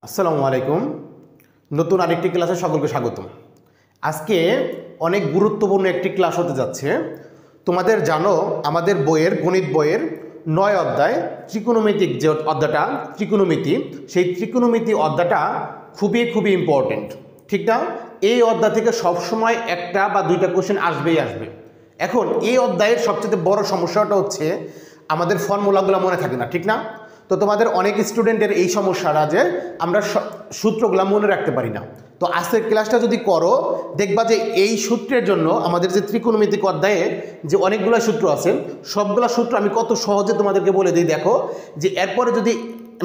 আসসালামু আলাইকুম। নতুন আরেকটি ক্লাসে সকলকে স্বাগতম। আজকে অনেক গুরুত্বপূর্ণ একটি ক্লাস হতে যাচ্ছে। তোমাদের জানো আমাদের বইয়ের গণিত বইয়ের 9 অধ্যায় ত্রিকোণমিতিক যে অধ্যায়টা ত্রিকোণমিতি, সেই ত্রিকোণমিতি অধ্যায়টা খুবই ইম্পর্টেন্ট, ঠিক না? এই অধ্যায় থেকে সবসময় একটা বা দুইটা কোশ্চেন আসবেই আসবে। এখন এই অধ্যায়ের সবচেয়ে বড় সমস্যাটা হচ্ছে আমাদের ফর্মুলাগুলো মনে থাকে না, ঠিক না? তো তোমাদের অনেক স্টুডেন্টের এই সমস্যাটা যে আমরা সূত্রগুলো মনে রাখতে পারি না। তো আজকের ক্লাসটা যদি করো দেখবা যে এই সূত্রের জন্য আমাদের যে ত্রিকোণমিতিক অধ্যায়ে যে অনেকগুলো সূত্র আছে, সবগুলো সূত্র আমি কত সহজে তোমাদেরকে বলে দিই। দেখো যে এরপরে যদি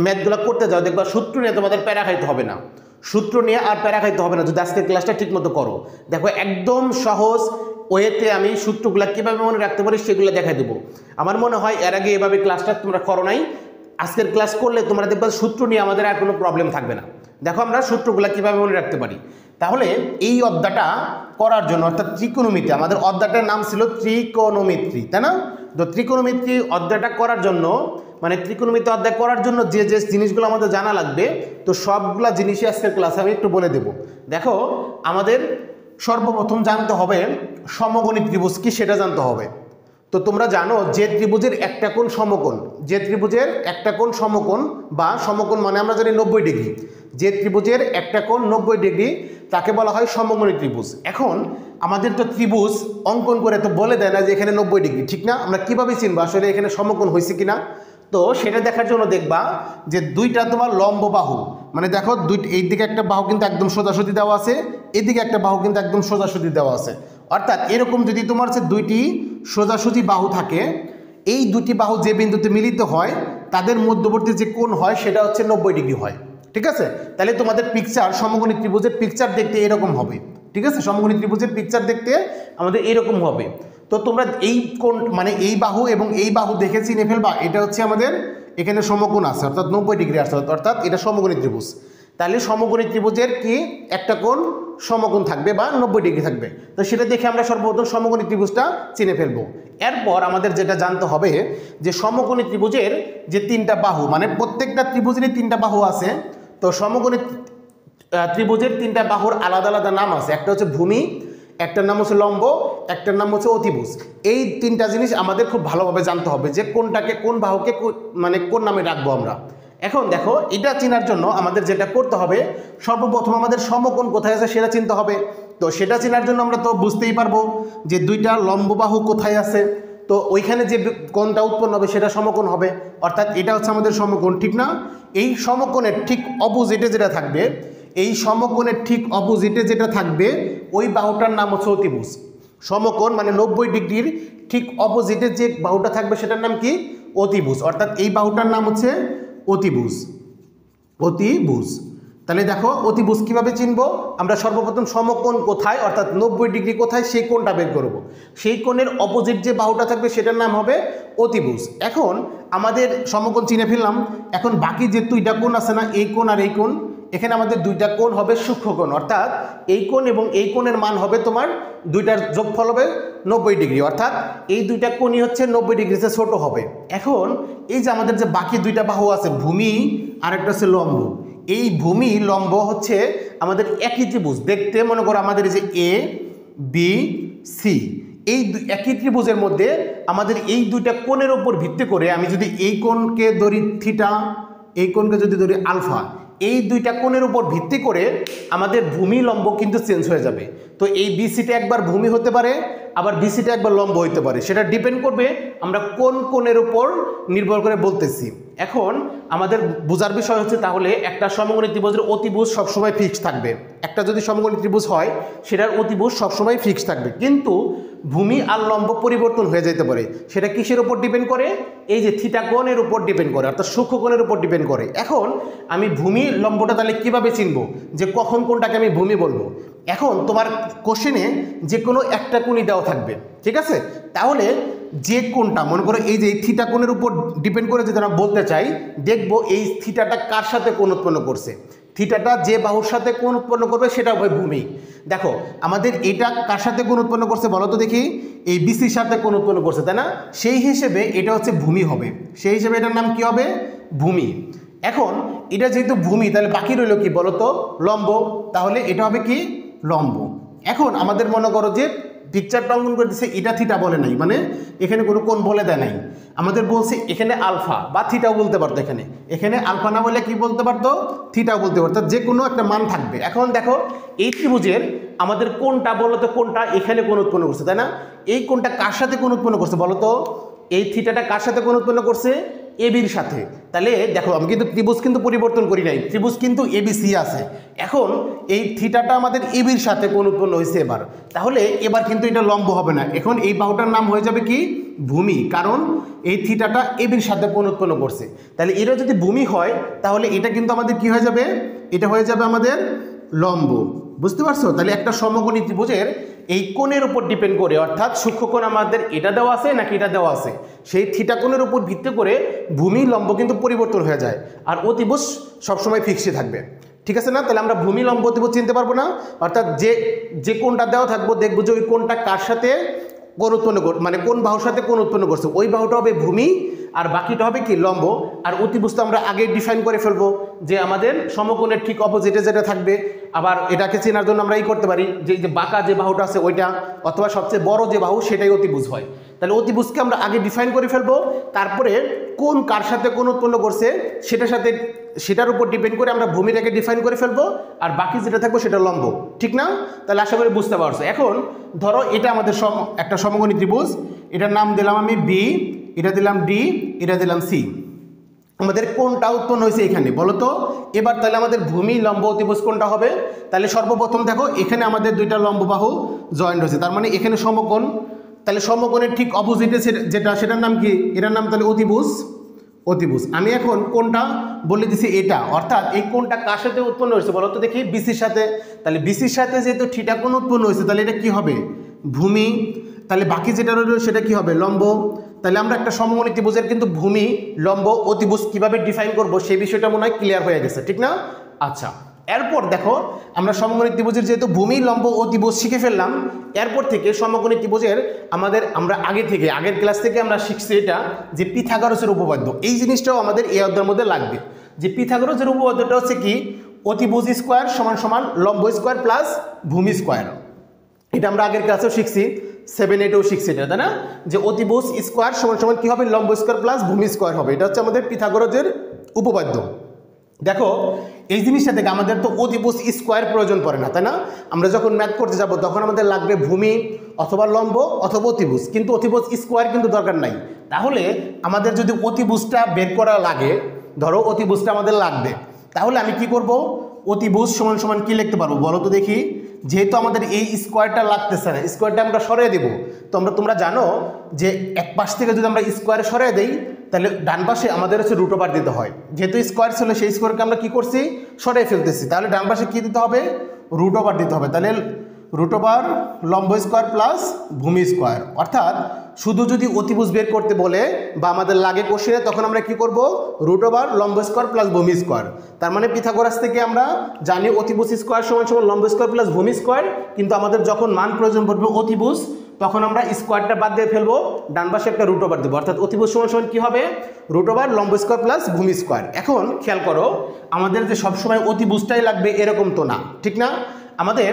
ম্যাথগুলো করতে যাও দেখবা সূত্র নিয়ে তোমাদের প্যারা খাইতে হবে না, সূত্র নিয়ে আর প্যারা খাইতে হবে না যদি আজকের ক্লাসটা ঠিক মতো করো। দেখো একদম সহজ ওয়েতে আমি সূত্রগুলো কীভাবে মনে রাখতে পারি সেগুলো দেখাই দেবো। আমার মনে হয় এর আগে এভাবে ক্লাসটা তোমরা করো নাই, আজকের ক্লাস করলে তোমরা দেখবা সূত্র নিয়ে আমাদের আর কোনো প্রবলেম থাকবে না। দেখো আমরা সূত্রগুলো কীভাবে মনে রাখতে পারি। তাহলে এই অধ্যায়টা করার জন্য অর্থাৎ ত্রিকোণমিতি, আমাদের অধ্যায়টার নাম ছিল ত্রিকোণমিতি, তাই না? তো ত্রিকোণমিতি অধ্যায়টা করার জন্য মানে ত্রিকোণমিতি অধ্যায় করার জন্য যে যে জিনিসগুলো আমাদের জানা লাগবে, তো সবগুলা জিনিসই আজকের ক্লাসে আমি একটু বলে দেব। দেখো আমাদের সর্বপ্রথম জানতে হবে সমকোণী ত্রিভুজ কি সেটা জানতে হবে। তো তোমরা জানো যে ত্রিভুজের একটা কোণ সমকোণ, যে ত্রিভুজের একটা কোণ সমকোণ বা সমকোণ মানে আমরা জানি 90 ডিগ্রি, যে ত্রিভুজের একটা কোণ 90 ডিগ্রি তাকে বলা হয় সমকোণী ত্রিভুজ। এখন আমাদের তো ত্রিভুজ অঙ্কন করে তো বলে দেয় না যে এখানে 90 ডিগ্রি, ঠিক না? আমরা কিভাবে চিনবো আসলে এখানে সমকোণ হয়েছে কিনা? তো সেটা দেখার জন্য দেখবা যে দুইটা তোমার লম্ব বাহু, মানে দেখো এই দিকে একটা বাহু কিন্তু একদম সোজাসুজি দেওয়া আছে, এদিকে একটা বাহু কিন্তু একদম সোজাসুজি দেওয়া আছে। অর্থাৎ এরকম যদি তোমার হচ্ছে দুইটি সোজাসুজি বাহু থাকে, এই দুটি বাহু যে বিন্দুতে মিলিত হয় তাদের মধ্যবর্তী যে কোণ হয় সেটা হচ্ছে 90 ডিগ্রি হয়, ঠিক আছে? তাহলে তোমাদের পিকচার সমকোণী ত্রিভুজের পিকচার দেখতে এরকম হবে, ঠিক আছে? সমকোণী ত্রিভুজের পিকচার দেখতে আমাদের এরকম হবে। তো তোমরা এই কোণ মানে এই বাহু এবং এই বাহু দেখে চিনে ফেলবা এটা হচ্ছে আমাদের এখানে সমকোণ আছে, অর্থাৎ 90 ডিগ্রি আছে, অর্থাৎ এটা সমকোণী ত্রিভুজ। তাহলে সমকোণী ত্রিভুজের কি একটা কোণ সমকোণ থাকবে বা 90 ডিগ্রি থাকবে। তো সেটা দেখে আমরা সর্বপ্রথম সমকোণী ত্রিভুজটা চিনে ফেলবো। এরপর আমাদের যেটা জানতে হবে যে সমকোণী ত্রিভুজের যে তিনটা বাহু, মানে প্রত্যেকটা ত্রিভুজেরই তিনটা বাহু আছে। তো সমকোণী ত্রিভুজের তিনটা বাহুর আলাদা আলাদা নাম আছে, একটা হচ্ছে ভূমি, একটার নাম হচ্ছে লম্ব, একটার নাম হচ্ছে অতিভুজ। এই তিনটা জিনিস আমাদের খুব ভালোভাবে জানতে হবে যে কোনটাকে কোন বাহুকে মানে কোন নামে রাখবো আমরা। এখন দেখো এটা চেনার জন্য আমাদের যেটা করতে হবে সর্বপ্রথম আমাদের সমকোণ কোথায় আছে সেটা চিনতে হবে। তো সেটা চেনার জন্য আমরা তো বুঝতেই পারবো যে দুইটা লম্ব বাহু কোথায় আছে, তো ওইখানে যে কোণটা উৎপন্ন হবে সেটা সমকোণ হবে, অর্থাৎ এটা হচ্ছে আমাদের সমকোণ, ঠিক না? এই সমকোণের ঠিক অপোজিটে যেটা থাকবে, এই সমকোণের ঠিক অপোজিটে যেটা থাকবে ওই বাহুটার নাম হচ্ছে অতিভুজ। সমকোণ মানে 90 ডিগ্রির ঠিক অপোজিটে যে বাহুটা থাকবে সেটার নাম কি? অতিভুজ। অর্থাৎ এই বাহুটার নাম হচ্ছে অতিভুজ, অতিভুজ। তাহলে দেখো অতিভুজ কিভাবে চিনবো আমরা, সর্বপ্রথম সমকোণ কোথায় অর্থাৎ 90 ডিগ্রি কোথায় সেই কোণটা বের করব। সেই কোণের অপোজিট যে বাহুটা থাকবে সেটার নাম হবে অতিভুজ। এখন আমাদের সমকোণ চিনে ফেললাম, এখন বাকি যে দুইটা কোণ আছে না, এই কোণ আর এই কোণ, এখানে আমাদের দুইটা কোণ হবে সূক্ষ্মকোণ, অর্থাৎ এই কোণ এবং এই কোণের মান হবে তোমার দুইটার যোগফল হবে 90 ডিগ্রি, অর্থাৎ এই দুইটা কোণই হচ্ছে 90 ডিগ্রিতে ছোট হবে। এখন এই যে আমাদের যে বাকি দুইটা বাহু আছে ভূমি আর একটা হচ্ছে লম্ব, এই ভূমি লম্ব হচ্ছে আমাদের একই ত্রিভুজ দেখতে, মনে করো আমাদের এই যে এ বি সি, এই একই ত্রিভুজের মধ্যে আমাদের এই দুইটা কোণের উপর ভিত্তি করে আমি যদি এই কোণকে ধরি থিটা, এই কোণকে যদি ধরি আলফা, এই দুইটা কোণের উপর ভিত্তি করে আমাদের ভূমি লম্ব কিন্তু চেঞ্জ হয়ে যাবে। তো এই বিসিটা একবার ভূমি হতে পারে, আবার বিসিটা একবার লম্ব হতে পারে, সেটা ডিপেন্ড করবে আমরা কোন কোণের উপর নির্ভর করে বলতেছি। এখন আমাদের বোঝার বিষয় হচ্ছে তাহলে একটা সমকোণী ত্রিভুজের অতিভুজ সবসময় ফিক্সড থাকবে, একটা যদি সমকোণী ত্রিভুজ হয় সেটার অতিভুজ সবসময় ফিক্সড থাকবে, কিন্তু ভূমি আর লম্ব পরিবর্তন হয়ে যেতে পারে। সেটা কিসের উপর ডিপেন্ড করে? এই যে থিটা কোণের উপর ডিপেন্ড করে, অর্থাৎ সূক্ষ্ম কোণের উপর ডিপেন্ড করে। এখন আমি ভূমি লম্বটা তাহলে কিভাবে চিনবো যে কখন কোনটাকে আমি ভূমি বলবো? এখন তোমার কোশ্চেনে যে কোনো একটা কোণই দেওয়া থাকবে, ঠিক আছে? তাহলে যে কোণটা মনে করো এই যে থিটা কোণের উপর ডিপেন্ড করে যদি আমরা বলতে চাই, দেখবো এই থিটাটা কার সাথে কোণ উৎপন্ন করছে, থিটাটা যে বাহুর সাথে কোণ উৎপন্ন করবে সেটা হবে ভূমি। দেখো আমাদের এটা কার সাথে কোণ উৎপন্ন করছে বলো তো দেখি, এই বিসির সাথে কোণ উৎপন্ন করছে, তাই না? সেই হিসেবে এটা হচ্ছে ভূমি হবে, সেই হিসেবে এটার নাম কি হবে? ভূমি। এখন এটা যেহেতু ভূমি তাহলে বাকি রইল কি বলো তো লম্ব, তাহলে এটা হবে কি লম্ব। এখন আমাদের মনে করো যে পিকচারটা অঙ্কন করে দিচ্ছে এটা থিটা বলে নাই, মানে এখানে কোনো কোণ বলে দেয় নাই, আমাদের বলছে এখানে আলফা বা থিটাও বলতে পারতো, এখানে আলফা না বলে কি বলতে পারতো থিটাও বলতে পারতো, যে কোনো একটা মান থাকবে। এখন দেখো এই ত্রিভুজের আমাদের কোনটা বলো তো, কোনটা এখানে কোণ উৎপন্ন করছে তাই না, এই কোণটা কার সাথে কোণ উৎপন্ন করছে বলো তো, এই থিটাটা কার সাথে কোণ উৎপন্ন করছে এবির সাথে। তাহলে দেখো আমি কিন্তু ত্রিভুজ কিন্তু পরিবর্তন করি নাই, ত্রিভুজ কিন্তু এবিসি আছে। এখন এই থিটাটা আমাদের এবির সাথে কোণ উৎপন্ন হয়েছে এবার, তাহলে এবার কিন্তু এটা লম্ব হবে না, এখন এই বাহুটার নাম হয়ে যাবে কি ভূমি, কারণ এই থিটাটা এবির সাথে কোণ উৎপন্ন করছে। তাহলে এটা যদি ভূমি হয় তাহলে এটা কিন্তু আমাদের কি হয়ে যাবে, এটা হয়ে যাবে আমাদের লম্ব। বুঝতে পারছো? তাহলে একটা সমকোণী ত্রিভুজের এই কোণের উপর ডিপেন্ড করে, অর্থাৎ সূক্ষ্মকোণ আমাদের এটা দেওয়া আছে নাকি এটা দেওয়া আছে, সেই থিটা কোণের উপর ভিত্তি করে ভূমি লম্ব কিন্তু পরিবর্তন হয়ে যায়, আর অতিভুজ সবসময় ফিক্সই থাকবে। ঠিক আছে না? তাহলে আমরা ভূমি লম্ব অতিভুজ চিনতে পারবো না, অর্থাৎ যে কোণটা দেওয়া থাকবো দেখবো যে ওই কোণটা কার সাথে কোণ উৎপন্ন মানে কোন বাহুর সাথে কোণ উৎপন্ন করছে, ওই বাহুটা হবে ভূমি আর বাকিটা হবে কি লম্ব। আর অতিভুজ তো আমরা আগে ডিফাইন করে ফেলবো যে আমাদের সমকোণের ঠিক অপোজিটে যেটা থাকবে। আবার এটাকে চেনার জন্য আমরা করতে পারি যে বাঁকা যে বাহুটা আছে ওইটা, অথবা সবচেয়ে বড় যে বাহু সেটাই অতিভুজ হয়। তাহলে অতিভুজকে আমরা আগে ডিফাইন করে ফেলবো, তারপরে কোন কার সাথে কোণ উৎপন্ন করছে সেটার উপর ডিপেন্ড করে আমরা ভূমিটাকে ডিফাইন করে ফেলবো, আর বাকি যেটা থাকবে সেটা লম্ব। ঠিক না? তাহলে আশা করি বুঝতে পারছো। এখন ধরো এটা আমাদের একটা সমকোণী ত্রিভুজ, এটার নাম দিলাম আমি বি, এটা দিলাম ডি, এটা দিলাম সি। আমাদের কোনটা উৎপন্ন হয়েছে এখানে বলো তো। এবার তাহলে আমাদের ভূমি লম্ব অতিভুজ কোনটা হবে? তাহলে সর্বপ্রথম দেখো এখানে আমাদের দুইটা লম্ব বাহু জয়েন্ট হয়েছে, তার মানে এখানে সমকোণ। তাহলে সমকোণের ঠিক অপোজিটে সেটার নাম কি? এটার নাম তাহলে অতিভুজ। আমি এখন কোনটা বলে দিছি এটা, অর্থাৎ এই কোনটা কার সাথে উৎপন্ন হয়েছে বলো তো দেখি? বিসির সাথে। তাহলে বিসির সাথে যেহেতু থিটা কোণ উৎপন্ন হয়েছে তাহলে এটা কি হবে? ভূমি। তাহলে বাকি যেটা রইল সেটা কি হবে? লম্ব। তাহলে আমরা একটা সমকোণী ত্রিভুজের কিন্তু ভূমি লম্ব অতিভুজ কিভাবে ডিফাইন করব সেই বিষয়টা মনে হয় ক্লিয়ার হয়ে গেছে, ঠিক না? আচ্ছা, এরপর দেখো আমরা সমকোণী ত্রিভুজের যেহেতু ভূমি লম্ব অতিভুজ শিখে ফেললাম, এরপর থেকে সমকোণী ত্রিভুজের আমরা আগের ক্লাস থেকে আমরা শিখছি এটা যে পিথাগোরাসের উপপাদ্য। এই জিনিসটাও আমাদের এই অধ্যায়ের মধ্যে লাগবে, যে পিথাগোরাসের উপপাদ্যটা হচ্ছে কি? অতিভুজ স্কোয়ার সমান সমান লম্ব স্কোয়ার প্লাস ভূমি স্কোয়ার। এটা আমরা আগের ক্লাসেও শিখছি, 7-8-ও শিখছি এটা, তাই না? যে অতিভুজ স্কোয়ার সমান সমান কি হবে? লম্ব স্কোয়ার প্লাস ভূমি স্কোয়ার হবে। এটা হচ্ছে আমাদের পিথাগোরাসের উপপাদ্য। দেখো এই জিনিসটা থেকে আমাদের তো অতিভুজ স্কোয়ার প্রয়োজন পড়ে না, তাই না? আমরা যখন ম্যাথ করতে যাব তখন আমাদের লাগবে ভূমি অথবা লম্ব অথবা অতিভুজ, কিন্তু অতিভুজ স্কোয়ার কিন্তু দরকার নাই। তাহলে আমাদের যদি অতিভুজটা বের করা লাগে, ধরো অতিভুজটা আমাদের লাগবে, তাহলে আমি কি করব? অতিভুজ সমান সমান কি লিখতে পারবো বলো তো দেখি? যেহেতু আমাদের এই স্কোয়ারটা লাগতেছে না, স্কোয়ারটা আমরা সরিয়ে দেবো। তোমরা জানো যে এক পাশ থেকে যদি আমরা স্কোয়ারে সরিয়ে দেই তাহলে ডান পাশে আমাদের হচ্ছে রুট ওভার দিতে হয়। যেহেতু স্কোয়ার ছিল সেই স্কোয়ারকে আমরা কি করছি? সরিয়ে ফেলতেছি। তাহলে ডান পাশে কি দিতে হবে? রুট ওভার দিতে হবে। তাহলে রুট ওভার লম্ব স্কোয়ার প্লাস ভূমি স্কোয়ার। অর্থাৎ শুধু যদি অতিভুজ বের করতে বলে বা আমাদের লাগে কোশ্চেনে, তখন আমরা কি করব? রুট ওভার লম্ব স্কোয়ার প্লাস ভূমি স্কোয়ার। তার মানে পিথাগোরাস থেকে আমরা জানি অতিভুজ স্কোয়ার সমান সমান লম্ব স্কোয়ার প্লাস ভূমি স্কোয়ার, কিন্তু আমাদের যখন মান প্রয়োজন পড়বে অতিভুজ তখন আমরা স্কোয়ারটা বাদ দিয়ে ফেলবো, ডান পাশে একটা রুট ওভার দেবো। অর্থাৎ অতিভুজ সমান সমান কি হবে? রুট ওভার লম্ব স্কোয়ার প্লাস ভূমি স্কোয়ার। এখন খেয়াল করো, আমাদের যে সবসময় অতিভুজটাই লাগবে এরকম তো না, ঠিক না? আমাদের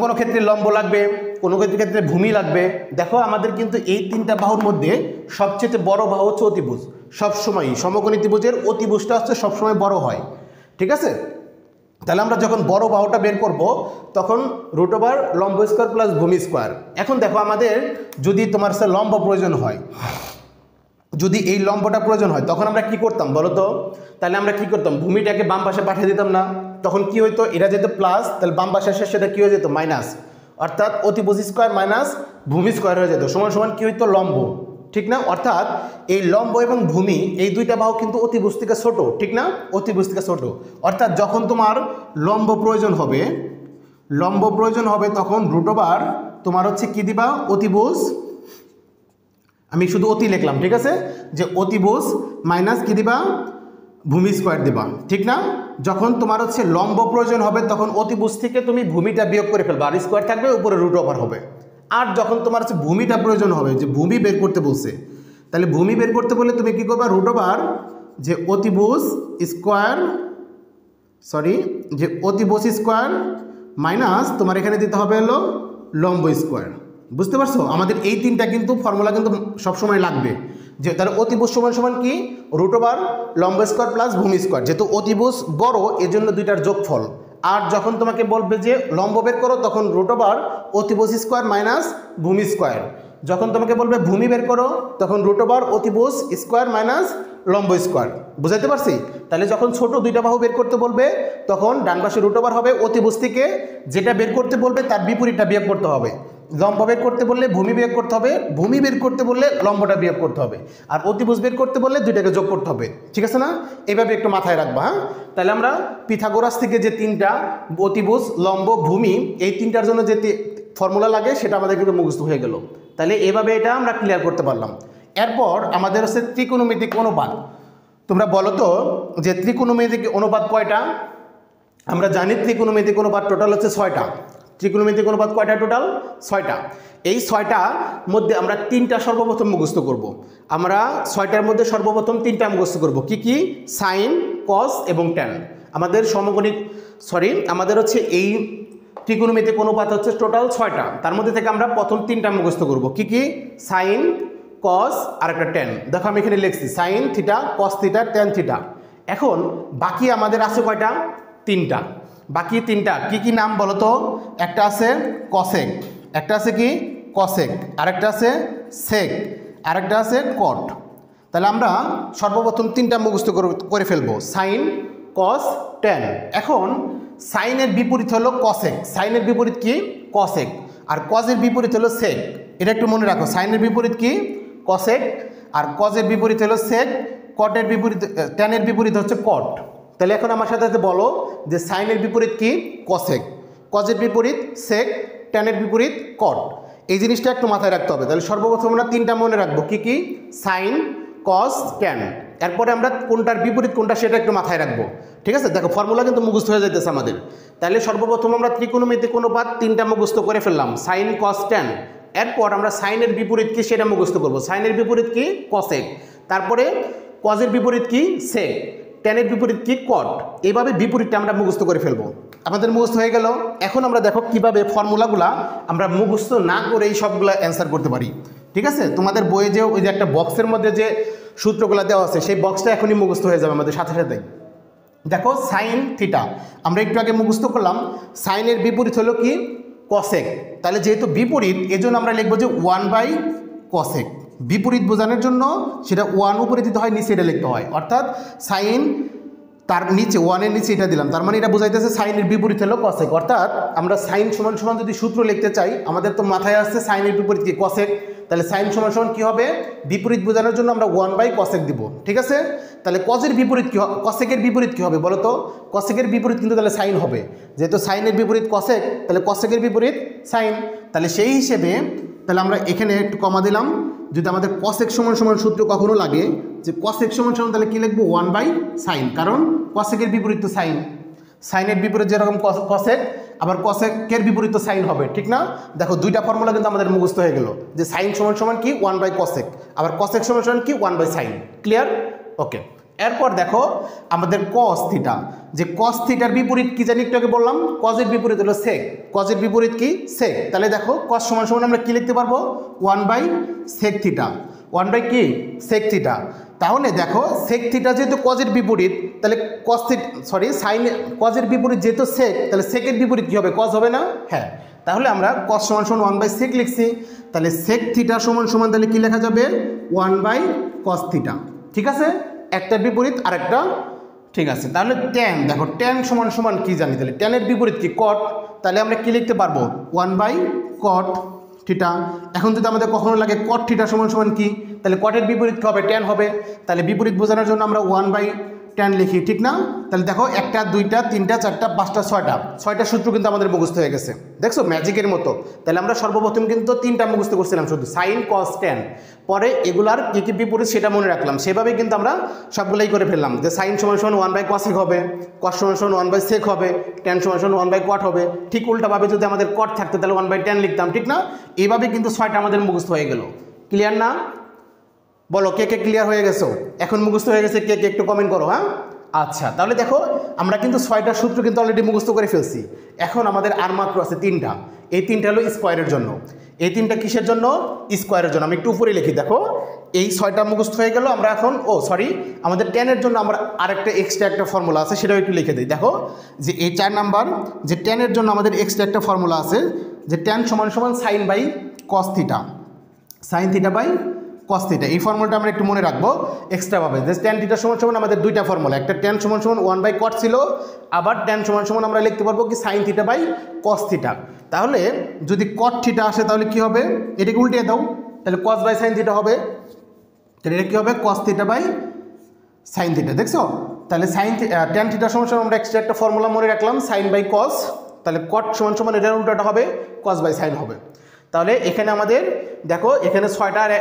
কোনো ক্ষেত্রে লম্ব লাগবে, কোনো ক্ষেত্রে ভূমি লাগবে। দেখো আমাদের কিন্তু এই তিনটা বাহুর মধ্যে সবচেয়ে বড় বাহু হচ্ছে অতিভুজ। সবসময়ই সমকোণী ত্রিভুজের অতিভুজটা হচ্ছে সবসময় বড় হয়, ঠিক আছে? তাহলে আমরা যখন বড় বাহুটা বের করব তখন রুট ওভার লম্ব স্কোয়ার প্লাস ভূমি স্কোয়ার। এখন দেখো আমাদের যদি তোমার সে লম্ব প্রয়োজন হয়, যদি এই লম্বটা প্রয়োজন হয় তখন আমরা কি করতাম বলো তো? তাহলে আমরা কি করতাম? ভূমিটাকে বাম পাশে পাঠিয়ে দিতাম না? তখন কি হইতো? এটা যেত প্লাস, তাহলে বাম পাশে এসে সেটা কি হয়ে যেত? মাইনাস। অর্থাৎ অতিভুজ স্কোয়ার মাইনাস ভূমি স্কোয়ার হয়ে যেত, সমান সমান কি হইতো? লম্ব, ঠিক না? অর্থাৎ এই লম্ব এবং ভূমি এই দুইটা বাহু কিন্তু অতিভুজ থেকে ছোট, ঠিক না? অতিভুজ থেকে ছোট। অর্থাৎ যখন তোমার লম্ব প্রয়োজন হবে তখন রুট ওভার তোমার হচ্ছে কি দিবা? অতিভুজ, আমি শুধু অতি লিখলাম, ঠিক আছে? যে অতিভুজ মাইনাস কি দিবা? ভূমি স্কোয়ার দিবা, ঠিক না? যখন তোমার হচ্ছে লম্ব প্রয়োজন হবে তখন অতিভুজ থেকে তুমি ভূমিটা বিয়োগ করে ফেলবা, আর স্কোয়ার থাকবে, উপরে রুট ওভার হবে। আর যখন তোমার হচ্ছে ভূমিটা প্রয়োজন হবে, যে ভূমি বের করতে বলছে, তাহলে ভূমি বের করতে বলে তুমি কি করবা? রুট ওভার যে অতিভুজ স্কোয়ার যে অতিভুজ স্কোয়ার মাইনাস তোমার এখানে দিতে হবে হলো লম্ব স্কোয়ার। বুঝতে পারছো? আমাদের এই তিনটা কিন্তু ফর্মুলা কিন্তু সবসময় লাগবে। যে তাহলে অতিভুজ সমান সমান কি রুট ওভার লম্ব স্কোয়ার প্লাস ভূমি স্কোয়ার, যেহেতু অতিভুজ বড় এজন্য দুইটার যোগফল। আর যখন তোমাকে বলবে যে লম্ব বের করো তখন রুট ওভার অতিভুজ স্কোয়ার মাইনাস ভূমি স্কোয়ার, যখন তোমাকে বলবে ভূমি বের করো তখন রুট ওভার অতিভুজ স্কোয়ার মাইনাস লম্ব স্কোয়ার। বুঝাইতে পারছি? তাহলে যখন ছোট দুইটা বাহু বের করতে বলবে তখন ডান পাশে রুট ওভার হবে, অতিভুজ থেকে যেটা বের করতে বলবে তার বিপরীতটা বিয়োগ করতে হবে। লম্ব বের করতে বললে ভূমি বিয়োগ করতে হবে, ভূমি বের করতে বললে লম্বটা বিয়োগ করতে হবে, আর অতিভুজ বের করতে বললে দুইটাকে যোগ করতে হবে। ঠিক আছে না? এইভাবে একটু মাথায় রাখবা। হ্যাঁ, তাহলে আমরা পিথাগোরাস থেকে যে তিনটা অতিভুজ লম্ব ভূমি এই তিনটার জন্য যে ফর্মুলা লাগে সেটা আমাদের কিন্তু মুখস্থ হয়ে গেল। তাহলে এভাবে এটা আমরা ক্লিয়ার করতে পারলাম। এরপর আমাদের হচ্ছে ত্রিকোণমিতিক অনুপাত। তোমরা বলো তো যে ত্রিকোণমিতিক অনুপাত কয়টা? আমরা জানি ত্রিকোণমিতিক অনুপাত টোটাল হচ্ছে 6টা। ত্রিকোণমিতিক অনুপাত কয়টা টোটাল? 6টা। এই 6টা মধ্যে আমরা 3টা সর্বপ্রথম মুখস্থ করব। আমরা 6টার মধ্যে সর্বপ্রথম 3টা মুখস্থ করব। কি কি? সাইন, কস এবং ট্যান। আমাদের সমগণিত আমাদের হচ্ছে এই ত্রিকোণমিতিক অনুপাত হচ্ছে টোটাল 6টা, তার মধ্যে থেকে আমরা প্রথম 3টা মুখস্থ করব। কি কি? সাইন, কস আর একটা ট্যান। দেখো আমি এখানে লিখছি sine theta, cos theta, tan theta. এখন বাকি আমাদের আছে কয়টা? 3টা। বাকি 3টা কি কি নাম বলো তো? একটা আছে কসেক, একটা আছে কি কসেক, আরেকটা আছে সেক, আরেকটা আছে কট। তাহলে আমরা সর্বপ্রথম 3টা মুখস্থ করে ফেলবো, সাইন, কস, ট্যান। এখন সাইনের বিপরীত হলো কসেক, সাইনের বিপরীত কি? কসেক। আর কজের বিপরীত হলো সেক। এটা একটু মনে রাখো, সাইনের বিপরীত কি? কসেক, আর কজের বিপরীত হলো সেক, কটের বিপরীত ট্যানের বিপরীত হচ্ছে কট। তাহলে এখন আমার সাথে বলো যে সাইনের বিপরীত কি? কসেক, কজের বিপরীত সেক, ট্যানের বিপরীত কট। এই জিনিসটা একটু মাথায় রাখতে হবে। তাহলে সর্বপ্রথম আমরা 3টা মনে রাখবো। কি কি? সাইন, কস, ট্যান। এরপরে আমরা কোনটার বিপরীত কোনটা সেটা একটু মাথায় রাখবো। ঠিক আছে? দেখো ফর্মুলা কিন্তু মুখস্থ হয়ে যাইতেছে আমাদের। তাহলে সর্বপ্রথম আমরা ত্রিকোণমিতিক অনুপাত 3টা মুখস্থ করে ফেললাম, সাইন, কস, ট্যান। এরপর আমরা সাইনের বিপরীত কি সেটা মুখস্থ করবো। সাইনের বিপরীত কি? কসেক। তারপরে কজের বিপরীত কি? সেক, ট্যানের বিপরীত কি? কট। এইভাবে বিপরীতটা আমরা মুখস্থ করে ফেলবো। আমাদের মুখস্থ হয়ে গেল। এখন আমরা দেখো কিভাবে ফর্মুলাগুলা আমরা মুখস্থ না করে এই সবগুলো অ্যান্সার করতে পারি। ঠিক আছে? তোমাদের বইয়ে যে ওই যে একটা বক্সের মধ্যে যে সূত্রগুলো দেওয়া আছে সেই বক্সটা এখনই মুখস্থ হয়ে যাবে আমাদের সাথে সাথে। দেখো সাইন থিটা আমরা একটু আগে মুখস্থ করলাম, সাইনের বিপরীত হলো কি? কসেক। তাহলে যেহেতু বিপরীত এজন্য আমরা লিখবো যে 1/কসেক। বিপরীত বোঝানোর জন্য সেটা 1 উপরে দিতে হয়, নিচে এটা লিখতে হয়। অর্থাৎ সাইন তার নিচে 1-এর নিচে এটা দিলাম, তার মানে এটা বোঝাইতেছে সাইনের বিপরীত হলো কসেক। অর্থাৎ আমরা সাইন সমান সমান যদি সূত্র লিখতে চাই আমাদের তো মাথায় আসছে সাইনের বিপরীত কি? কসেক। তাহলে সাইন সমান সমান কী হবে? বিপরীত বোঝানোর জন্য আমরা 1/কসেক দিব। ঠিক আছে? তাহলে কজের বিপরীত কী হবে? কসেকের বিপরীত কী হবে বলো তো? কসেকের বিপরীত কিন্তু তাহলে সাইন হবে, যেহেতু সাইনের বিপরীত কসেক তাহলে কসেকের বিপরীত সাইন। তাহলে সেই হিসেবে তাহলে আমরা এখানে একটু কমা দিলাম। যদি আমাদের কসেক সমান সমান সূত্র কখনো লাগে যে কসেক সমান সমান তাহলে কী লিখবো? 1/সাইন, কারণ কসেকের বিপরীত তো সাইন। সাইনের বিপরীত যেরকম কসেক, আবার কসেকের বিপরীত তো সাইন হবে। ঠিক না? দেখো দুইটা ফর্মুলা কিন্তু আমাদের মুখস্থ হয়ে গেল যে সাইন সমান সমান কি? 1/কসেক, আবার কসেক সমান সমান কি? 1/সাইন। ক্লিয়ার? ওকে। এরপর দেখো আমাদের কস থিটা, যে কস থিটার বিপরীত কি জানি একটু আগে বললাম? কজের বিপরীত হলো সেক, কজের বিপরীত কি? সেক। তাহলে দেখো কস সমান সমান আমরা কি লিখতে পারবো? 1/সেক থিটা, 1/ কি? Sec theta. তাহলে দেখো সেক থিটা যেহেতু কজের বিপরীত তাহলে সাইন কজের বিপরীত যেহেতু সেক, তাহলে সেকের বিপরীত কী হবে? কজ হবে না? হ্যাঁ। তাহলে আমরা কস সমান সমান 1/সেক লিখছি। তাহলে সেক থিটা সমান সমান তাহলে কী লেখা যাবে? 1/কস থিটা। ঠিক আছে? একটার বিপরীত আরেকটা। ঠিক আছে। তাহলে ট্যান, দেখো ট্যান সমান সমান কী জানি? তাহলে ট্যানের বিপরীত কি? কট। তাহলে আমরা কী লিখতে পারবো? 1/কট থিটা। এখন যদি আমাদের কখনো লাগে কট থিটা সমান সমান কি? তাহলে কটের বিপরীত কী হবে? ট্যান হবে। তাহলে বিপরীত বোঝানোর জন্য আমরা 1/ট্যান লিখি। ঠিক না? তাহলে দেখো 1টা 2টা 3টা 4টা 5টা 6টা সূত্র কিন্তু আমাদের মুখস্থ হয়ে গেছে। দেখছো ম্যাজিকের মতো। তাহলে আমরা সর্বপ্রথম কিন্তু 3টা মুখস্থ করছিলাম শুধু, সাইন, কস, ট্যান। পরে এগুলার কী কী বিপরীত সেটা মনে রাখলাম, সেভাবেই কিন্তু আমরা সবগুলোই করে ফেললাম। যে সাইন সমান সমান 1/কসেক হবে, কস সমান সমান 1/সেক হবে, ট্যান সমান সমান 1/কট হবে। ঠিক উল্টাভাবে যদি আমাদের কট থাকতো তাহলে 1/ট্যান লিখতাম। ঠিক না? এইভাবে কিন্তু 6টা আমাদের মুখস্থ হয়ে গেল। ক্লিয়ার না? বলো কে কে ক্লিয়ার হয়ে গেছো? এখন মুখস্থ হয়ে গেছে কে কে একটু কমেন্ট করো। হ্যাঁ আচ্ছা, তাহলে দেখো আমরা কিন্তু 6টা সূত্র কিন্তু অলরেডি মুখস্থ করে ফেলছি। এখন আমাদের আর মাত্র আছে 3টা। এই 3টা হলো স্কোয়ারের জন্য। এই 3টা কিসের জন্য? স্কোয়ারের জন্য। আমি একটু উপরে লিখি, দেখো এই 6টা মুখস্থ হয়ে গেল। আমরা এখন আমাদের টেনের জন্য আমরা আরেকটা এক্সট্রা একটা ফর্মুলা আছে, সেটাও একটু লিখে দিই। দেখো যে এই 4 নাম্বার যে টেনের জন্য আমাদের এক্সট্রা একটা ফর্মুলা আছে, যে tan = sine by cos theta, sine theta by cos theta. এই ফর্মুলাটা আমরা একটু মনে রাখবো এক্সট্রাভাবে, যে tan থিটা = আমাদের দুইটা ফর্মুলা, একটা tan = 1/cot ছিল, আবার tan = আমরা লিখতে পারবো কি sine theta by cos theta. তাহলে যদি cot থিটা আসে তাহলে কি হবে? এটাকে উল্টিয়ে দাও, তাহলে cos বাই সাইন থিটা হবে। তাহলে এটা কী হবে? cos theta by sine theta. দেখছো? তাহলে tan থিটা = আমরা এক্সট্রা একটা ফর্মুলা মনে রাখলাম, সাইন বাই কস। তাহলে cot = এটার উল্টাটা হবে cos বাই সাইন হবে। তাহলে এখানে আমাদের দেখো এখানে 6টা আর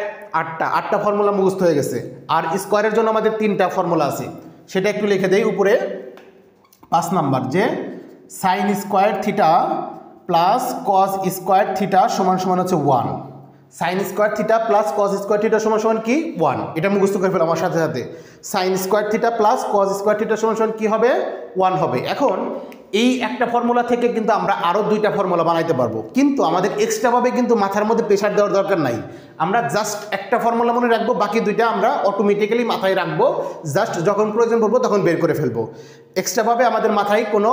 8টা ফর্মুলা মুখস্থ হয়ে গেছে। আর স্কোয়ারের জন্য আমাদের 3টা ফর্মুলা আছে, সেটা একটু লিখে দেই উপরে। 5 নাম্বার যে sign square theta plus cos square theta = হচ্ছে 1। Sign square theta plus cos square theta = কি? 1। এটা মুখস্থ করে ফেলো আমার সাথে সাথে। Sign square theta plus cos square theta = কি হবে? 1 হবে। এখন এই একটা ফর্মুলা থেকে কিন্তু আমরা আরও 2টা ফর্মুলা বানাইতে পারবো, কিন্তু আমাদের এক্সট্রাভাবে কিন্তু মাথার মধ্যে প্রেশার দেওয়ার দরকার নাই। আমরা জাস্ট একটা ফর্মুলা মনে রাখবো, বাকি 2টা আমরা অটোমেটিক্যালি মাথায় রাখবো, জাস্ট যখন প্রয়োজন পড়বো তখন বের করে ফেলবো। এক্সট্রাভাবে আমাদের মাথায় কোনো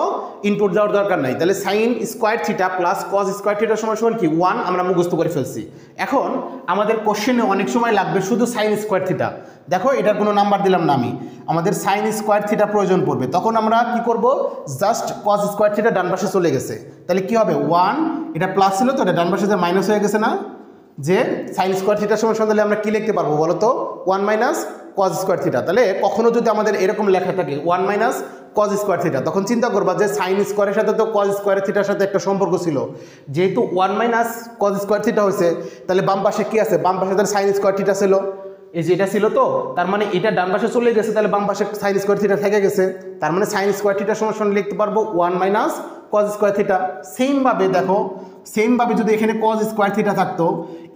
ইনপুট দেওয়ার দরকার নাই। তাহলে sign square theta plus cos square theta = কি? 1 আমরা মুখস্থ করে ফেলছি। এখন আমাদের কোশ্চেনে অনেক সময় লাগবে শুধু সাইন স্কোয়ার থিটা। দেখো এটার কোনো নাম্বার দিলাম না আমি, আমাদের সাইন স্কোয়ার থিটা প্রয়োজন পড়বে, তখন আমরা কি করব? জাস্ট কস স্কোয়ার থিটা ডান পাশে চলে গেছে, তাহলে কি হবে? 1, এটা প্লাস ছিল তো, এটা ডান পাশে যে মাইনাস হয়ে গেছে না, যে সাইন স্কোয়ার থিটার = তাহলে আমরা কি লিখতে পারবো বলো তো? 1 - cos স্কোয়ার থিটা। তাহলে কখনো যদি আমাদের এরকম লেখা থাকে 1 - cos স্কোয়ার থিটা, তখন চিন্তা করবা যে সাইন স্কোয়ারের সাথে তো cos স্কোয়ার থিটার সাথে একটা সম্পর্ক ছিল, যেহেতু 1 - cos স্কোয়ার থিটা হয়েছে, তাহলে বাম পাশে কি আছে? বাম পাশে তাহলে সাইন স্কোয়ার থিটা ছিল, এই যে এটা ছিল তো, তার মানে এটা ডান পাশে চলে গেছে, তাহলে বাম পাশে সাইন স্কোয়ার থিটা থেকে গেছে, তার মানে সাইন স্কোয়ার থিটার = লিখতে পারবো 1 - cos স্কোয়ার থিটা। সেমভাবে দেখো, সেমভাবে যদি এখানে cos স্কোয়ার থিটা থাকতো,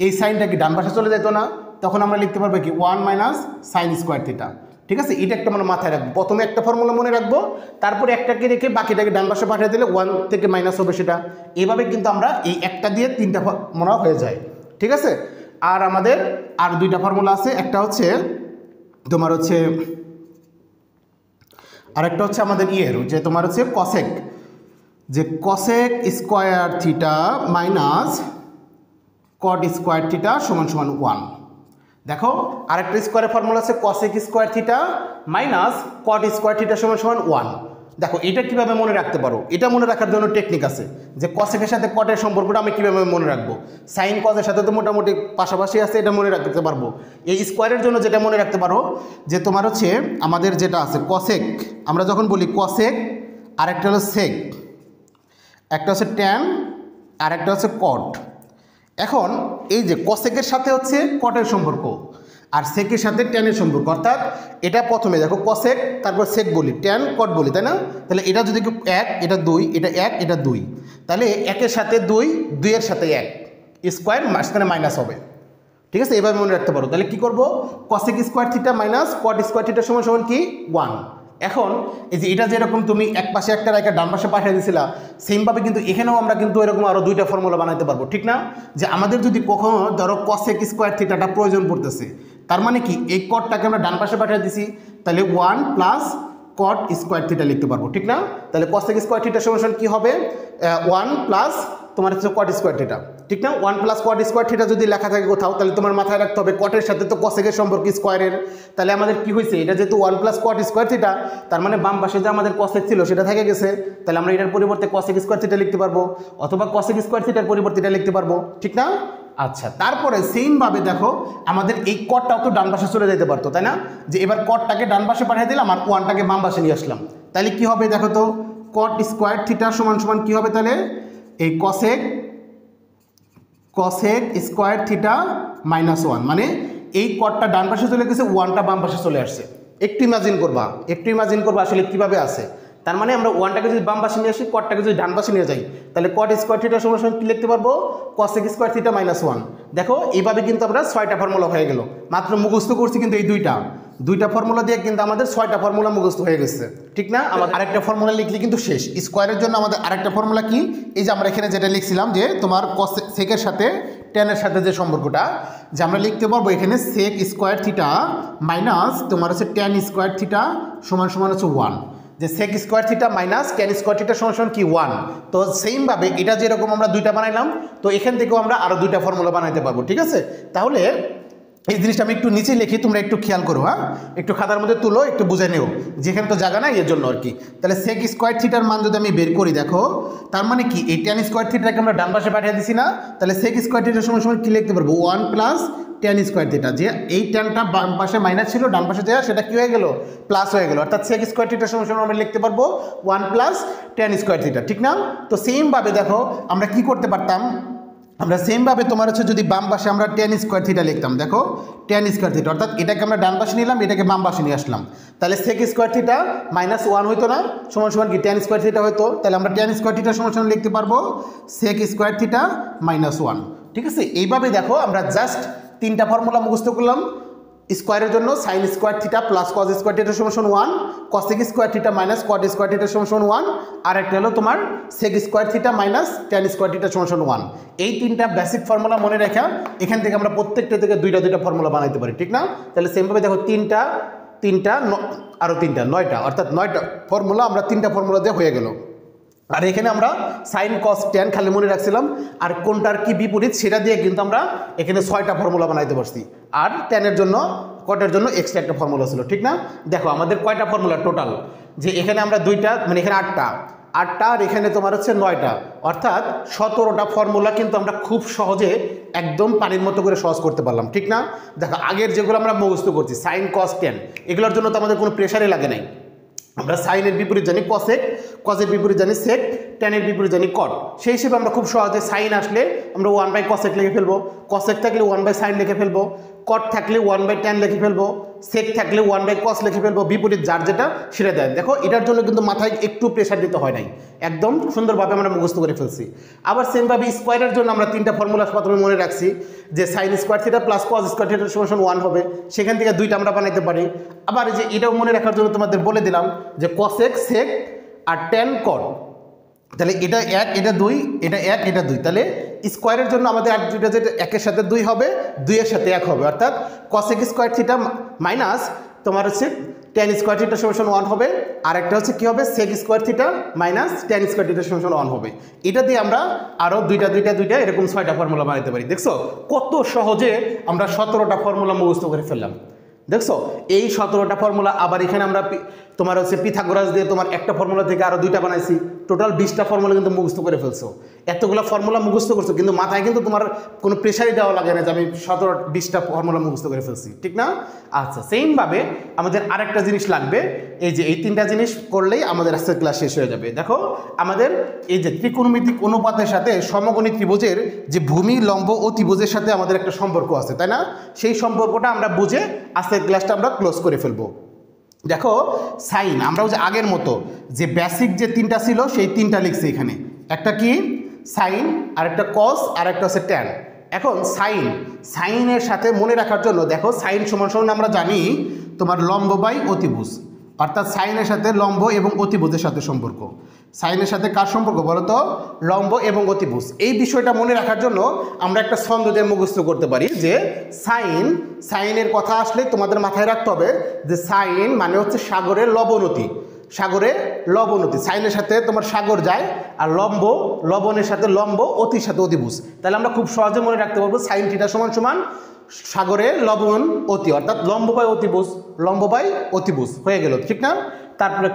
এই সাইনটা কি ডান পাশে চলে যেত না? তখন আমরা লিখতে পারবো কি 1 - sin স্কোয়ার থিটা। ঠিক আছে, এটা একটা মানে মাথায় রাখবো। প্রথমে একটা ফর্মুলা মনে রাখবো, তারপরে একটাকে রেখে বাকিটাকে ডান পাশে পাঠিয়ে দিলে 1 থেকে মাইনাস হবে সেটা। এইভাবে কিন্তু আমরা এই একটা দিয়ে 3টা ফর্মুলা হয়ে যায়। ঠিক আছে, আর আমাদের আর 2টা ফর্মুলা আছে, একটা হচ্ছে তোমার হচ্ছে আরেকটা হচ্ছে আমাদের যে তোমার হচ্ছে কসেক, যে cosec square theta minus cot square theta = 1। দেখো আরেকটা স্কোয়ারের ফর্মুলা আছে cosec square theta minus cot square theta = 1। দেখো এটা কিভাবে মনে রাখতে পারো? এটা মনে রাখার জন্য টেকনিক আছে, যে কসেকের সাথে কটের সম্পর্কটা আমি কীভাবে মনে রাখবো। সাইন কসের সাথে তো মোটামুটি পাশাপাশি আছে, এটা মনে রাখতে পারবো। এই স্কোয়ারের জন্য যেটা মনে রাখতে পারো, যে তোমার হচ্ছে আমাদের যেটা আছে কসেক, আমরা যখন বলি কসেক, আরেকটা হলো সেক, একটা হচ্ছে ট্যান, আর একটা হচ্ছে কট। এখন এই যে কসেকের সাথে হচ্ছে কটের সম্পর্ক, আর সেকের সাথে ট্যানের সম্পর্ক, অর্থাৎ এটা প্রথমে দেখো কসেক, তারপর সেক বলি, ট্যান কট বলি, তাই না? তাহলে এটা যদি 1, এটা 2, এটা 1, এটা 2, তাহলে 1-এর সাথে 2, 2-এর সাথে 1, স্কোয়ার মাঝখানে মাইনাস হবে। ঠিক আছে, এভাবে মনে রাখতে পারো। তাহলে কি করবো? Cosec square theta minus cot square থিটার = কি? 1। এখন এই যে এটা যেরকম তুমি এক পাশে একটা রেখে ডান পাশে পাঠিয়ে দিয়েছিলা, সেমভাবে কিন্তু এখানেও আমরা কিন্তু এরকম আরও 2টা ফর্মুলা বানাতে পারবো, ঠিক না? যে আমাদের যদি কখনো ধরো কসেক স্কোয়ার থিটাটা প্রয়োজন পড়তেছে, তার মানে কি এই কটটাকে আমরা ডান পাশে পাঠিয়ে দিছি, তাহলে 1 + cot স্কোয়ার থিটা লিখতে পারবো, ঠিক না? তাহলে কসেক স্কোয়ার থিটার = কি হবে? 1 + তোমার হচ্ছে কট স্কোয়ার থিটা, ঠিক না? 1 + cot স্কোয়ার থিটা যদি লেখা থাকে কোথাও, তাহলে তোমার মাথায় রাখতে হবে কটের সাথে তো কসেকের সম্পর্ক স্কোয়ারের। তাহলে আমাদের কি হয়েছে? এটা যেহেতু 1 + cot স্কোয়ার থিটা, তার মানে বাম পাশে যে আমাদের কসেক ছিল সেটা থেকে গেছে, তাহলে আমরা এটার পরিবর্তে কসেক স্কোয়ার থিটা লিখতে পারবো, অথবা কসেক স্কোয়ার থিটার পরিবর্তে এটা লিখতে পারবো, ঠিক না? আচ্ছা, তারপরে সেমভাবে দেখো আমাদের এই কটটাও তো ডান পাশে চলে যেতে পারতো, তাই না? যে এবার কটটাকে ডান পাশে পাঠিয়ে দিলাম আর 1টাকে বাম পাশে নিয়ে আসলাম, তাহলে কি হবে দেখো তো? cot স্কোয়ার থিটা = কি হবে? তাহলে এই কসেক স্কোয়ার থিটা -1, মানে এই কটটা ডান পাশে চলে গেছে, 1টা বাম পাশে চলে আসছে। একটু ইমাজিন করবা আসলে কীভাবে আছে। তার মানে আমরা ওয়ানটাকে যদি বাম পাশে নিয়ে আসি, কটটাকে যদি ডান পাশে নিয়ে যাই, তাহলে কট স্কোয়ার থিটা সমান সমান কি লিখতে পারবো, কসেক স্কোয়ার থিটা মাইনাস 1। দেখো এইভাবে কিন্তু আমরা 6টা ফর্মুলা হয়ে গেল, মাত্র মুখস্থ করছি কিন্তু এই দুইটা ফর্মুলা দিয়ে কিন্তু আমাদের 6টা ফর্মুলা মুখস্থ হয়ে গেছে, ঠিক না? আমাদের আরেকটা ফর্মুলা লিখলে কিন্তু শেষ। স্কোয়ারের জন্য আমাদের আরেকটা ফর্মুলা কি, এই যে আমরা এখানে যেটা লিখছিলাম যে তোমার সেকের সাথে টেনের সাথে যে সম্পর্কটা, যে আমরা লিখতে পারবো এখানে সেক স্কোয়ার থিটা মাইনাস তোমার হচ্ছে টেন স্কোয়ার থিটা সমান সমান হচ্ছে 1, যে sec square theta minus tan square theta সমান সমান কি 1। তো সেইমভাবে এটা যেরকম আমরা দুইটা বানাইলাম, তো এখান থেকেও আমরা আরও দুইটা ফর্মুলা বানাইতে পারবো, ঠিক আছে? তাহলে এই জিনিসটা আমি একটু নিচে লিখি, তোমরা একটু খেয়াল করো, হ্যাঁ, একটু খাতার মধ্যে তুলো, একটু বুঝে নেও, যেখানে তো জায়গা নাই এর জন্য আর কি। তাহলে সেক স্কোয়ার থিটার মান যদি আমি বের করি, দেখো তার মানে কি এই টেন স্কোয়ার থিটাকে আমরা ডান পাশে পাঠিয়ে দিছি না, তাহলে সেক স্কোয়ার থিটার সময় সময় কি লিখতে পারবো, 1 প্লাস টেন স্কোয়ার থিটা, যে এই টেনটা বাম পাশে মাইনাস ছিল, ডান পাশে যায় সেটা কি হয়ে গেল, প্লাস হয়ে গেল, অর্থাৎ সেক স্কোয়ার থিটার সময় সময় আমরা লিখতে পারবো 1 প্লাস টেন স্কোয়ার থিটা, ঠিক না? তো সেমভাবে দেখো আমরা কি করতে পারতাম, আমরা সেমভাবে তোমার হচ্ছে যদি বাম পাশে আমরা টেন স্কোয়ার থিটা লিখতাম, দেখো টেন স্কোয়ার থিটা, অর্থাৎ এটাকে আমরা ডান পাশে নিলাম, এটাকে বাম পাশে নিয়ে আসলাম, তাহলে সেক স্কোয়ার থিটা মাইনাস 1 হইতো না, সমান সমান কি টেন স্কোয়ার থিটা হইতো, তাহলে আমরা টেন স্কোয়ার থিটার সমান সমান লিখতে পারবো সেক স্কোয়ার থিটা মাইনাস 1, ঠিক আছে? এইভাবে দেখো আমরা জাস্ট 3টা ফর্মুলা মুখস্থ করলাম। স্কোয়ারের জন্য sine square theta plus cos square theta সমান সমান 1, cosec square theta minus cot square theta সমান সমান 1, আর একটা হলো তোমার sec square theta minus tan square theta সমান সমান 1। এই 3টা বেসিক ফর্মুলা মনে রাখা, এখান থেকে আমরা প্রত্যেকটা থেকে দুইটা ফর্মুলা বানাইতে পারি, ঠিক না? তাহলে সেমভাবে দেখো তিনটা আরও 3টা 9টা, অর্থাৎ 9টা ফর্মুলা আমরা 3টা ফর্মুলা দিয়ে হয়ে গেল। আর এখানে আমরা সাইন কস টেন খালি মনে রাখছিলাম, আর কোনটার কি বিপরীত সেটা দিয়ে কিন্তু আমরা এখানে 6টা ফর্মুলা বানাইতে পারছি, আর টেনের জন্য কটের জন্য এক্সট্রা একটা ফর্মুলা ছিল, ঠিক না? দেখো আমাদের কয়টা ফর্মুলা টোটাল, যে এখানে আমরা দুইটা মানে এখানে 8টা আর এখানে তোমার হচ্ছে 9টা, অর্থাৎ 17টা ফর্মুলা কিন্তু আমরা খুব সহজে একদম পানির মতো করে সহজ করতে পারলাম, ঠিক না? দেখো আগের যেগুলো আমরা মুখস্থ করছি সাইন কস টেন, এগুলোর জন্য তো আমাদের কোনো প্রেশারই লাগে নাই। আমরা সাইনের বিপরীত জানি কসেক, কজের বিপরীত জানি সেক, টেনের বিপরীত জানি কট, সেই হিসেবে আমরা খুব সহজে সাইন আসলে আমরা 1/কসেক লিখে ফেলবো, কসেক থাকলে 1/সাইন লিখে ফেলবো, কট থাকলে 1/টেন লিখে ফেলবো, সেক থাকলে 1/কস লিখে ফেলবো, বিপরীত যার যেটা সেটা দেয়। দেখো এটার জন্য কিন্তু মাথায় একটু প্রেশার দিতে হয় নাই, একদম সুন্দরভাবে আমরা মুখস্থ করে ফেলছি। আবার সেমভাবে স্কোয়ারের জন্য আমরা 3টা ফর্মুলা প্রথমে মনে রাখছি, যে sign square theta plus cos square থিটার সমান সমান 1 হবে, সেখান থেকে 2টা আমরা বানাইতে পারি। আবার যে এটাও মনে রাখার জন্য তোমাদের বলে দিলাম যে কসেক সেক আর টেন কট, তাহলে এটা 1 এটা 2, এটা 1 এটা 2, তাহলে স্কোয়ারের জন্য আমাদের আর দুইটা যেটা 1-এর সাথে 2 হবে, 2-এর সাথে 1 হবে, অর্থাৎ কসেক স্কোয়ার থিটা মাইনাস তোমার হচ্ছে টেন স্কোয়ার থিটা সমান সমান 1 হবে, আর একটা হচ্ছে কি হবে sec square theta minus tan square theta সমান সমান 1 হবে। এটা দিয়ে আমরা আরও দুইটা এরকম 6টা ফর্মুলা বানাইতে পারি। দেখছো কত সহজে আমরা 17টা ফর্মুলা মুখস্থ করে ফেললাম, দেখছো? এই 17টা ফর্মুলা আবার এখানে আমরা তোমার হচ্ছে পিথাগোরাস দিয়ে তোমার একটা ফর্মুলা থেকে আরও 2টা বানাইছি, টোটাল 20টা ফর্মুলা কিন্তু মুখস্থ করে ফেলছো। এতগুলো ফর্মুলা মুখস্থ করছো কিন্তু মাথায় কিন্তু তোমার কোনো প্রেশারই দেওয়া লাগে না যে আমি 17-20টা ফর্মুলা মুখস্থ করে ফেলছি, ঠিক না? আচ্ছা, সেইমভাবে আমাদের আরেকটা জিনিস লাগবে, এই যে এই 3টা জিনিস করলেই আমাদের আজকের ক্লাস শেষ হয়ে যাবে। দেখো আমাদের এই যে ত্রিকোণমিতিক অনুপাতের সাথে সমকোণী ত্রিভুজের যে ভূমি লম্ব ও ত্রিভুজের সাথে আমাদের একটা সম্পর্ক আছে, তাই না? সেই সম্পর্কটা আমরা বুঝে আজকের ক্লাসটা আমরা ক্লোজ করে ফেলবো। দেখো সাইন আমরাও যে আগের মতো যে বেসিক যে 3টা ছিল সেই 3টা লিখছি এখানে, একটা কি সাইন, আর একটা কস, আর একটা হচ্ছে ট্যান। এখন সাইনের সাথে মনে রাখার জন্য দেখো সাইন সমান সমান আমরা জানি তোমার লম্ব বাই অতিভুজ, অর্থাৎ সাইনের সাথে লম্ব এবং অতিভুজের সাথে সম্পর্ক। সাইনের সাথে কার সম্পর্ক বলো তো? লম্ব এবং অতিভুজ। এই বিষয়টা মনে রাখার জন্য আমরা একটা ছন্দ দিয়ে মুখস্থ করতে পারি যে সাইনের কথা আসলে তোমাদের মাথায় রাখতে হবে যে সাইন মানে হচ্ছে সাগরের লবণতি, সাগরে লবণতি, সাইনের সাথে তোমার সাগর যায়, আর লবণের সাথে লম্ব, অতির সাথে অতিভুজ। তাহলে আমরা খুব সহজে মনে রাখতে পারবো সাইন থিটা সমান সমান সাগরের লবণ অতি, অর্থাৎ লম্ব বাই অতিভুজ হয়ে গেল, ঠিক না? তারপরে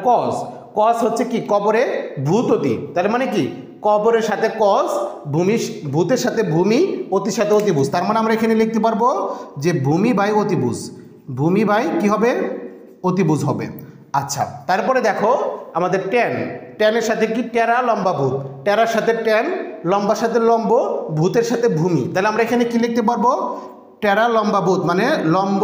কস হচ্ছে কি কবরে ভূত অতি, তার মানে কি কবরের সাথে কস, ভূতের সাথে ভূমি, অতির সাথে অতিভুজ। তার মানে আমরা এখানে লিখতে পারবো যে ভূমি বাই কি হবে? অতিভুজ হবে। আচ্ছা, তারপরে দেখো আমাদের ট্যানের সাথে কি টেরা লম্বা ভূত, টেরার সাথে ট্যান, লম্বার সাথে লম্ব, ভূতের সাথে ভূমি। তাহলে আমরা এখানে কি লিখতে পারবো? টেরা লম্বা ভূত মানে লম্ব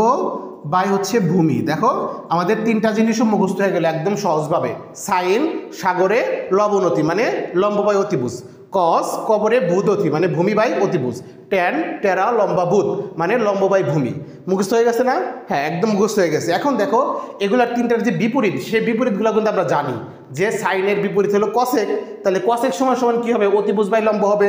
বাই হচ্ছে ভূমি। দেখো আমাদের তিনটা জিনিসও মুখস্থ হয়ে গেল একদম সহজভাবে। সাইন সাগরে লবণতি মানে লম্ব বাই অতিভুজ, কস কবরে ভূদতি মানে ভূমি বাই অতিভুজ, ট্যান টেরা লম্বা ভূত মানে লম্ব বাই ভূমি। মুখস্থ হয়ে গেছে না? হ্যাঁ একদম মুখস্থ হয়ে গেছে। এখন দেখো এগুলার তিনটার যে বিপরীত, সেই বিপরীতগুলো কিন্তু আমরা জানি যে সাইনের বিপরীত হলো কসেক, তাহলে কসেক সমান সমান কী হবে? অতিভুজ বাই লম্ব হবে।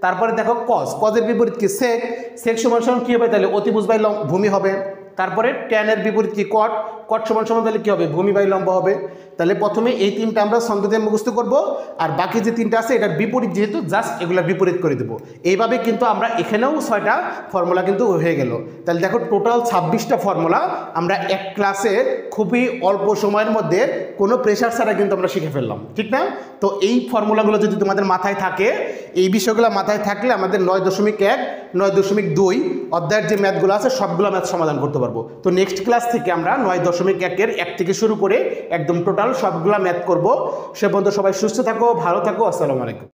তারপরে দেখো কস, কজের বিপরীত কি? সেক, সেক সমান সমান কী হবে? তাহলে অতিভুজ বাই ভূমি হবে। তারপরে ট্যানের বিপরীত কি? কট, কট সমান সমান তাহলে কী হবে? ভূমি বাই লম্ব হবে। তাহলে প্রথমে এই তিনটা আমরা ছন্দ দিয়ে মুখস্থ করবো, আর বাকি যে তিনটা আছে এটার বিপরীত যেহেতু জাস্ট এগুলোর বিপরীত করে দেবো। এইভাবে কিন্তু আমরা এখানেও 6টা ফর্মুলা কিন্তু হয়ে গেল। তাহলে দেখো টোটাল 26টা ফর্মুলা আমরা এক ক্লাসে খুবই অল্প সময়ের মধ্যে কোনো প্রেশার ছাড়া কিন্তু আমরা শিখে ফেললাম, ঠিক না? তো এই ফর্মুলাগুলো যদি তোমাদের মাথায় থাকে, এই বিষয়গুলো মাথায় থাকলে আমাদের 9.1, 9.2 অধ্যায়ের যে ম্যাথগুলো আছে সবগুলো ম্যাথ সমাধান করতে পারবো। তো নেক্সট ক্লাস থেকে আমরা 9.1-এর 1 থেকে শুরু করে একদম টোটাল সবগুলা ম্যাথ করব। সে পর্যন্ত সবাই সুস্থ থাকো, ভালো থাকো, আসসালামু আলাইকুম।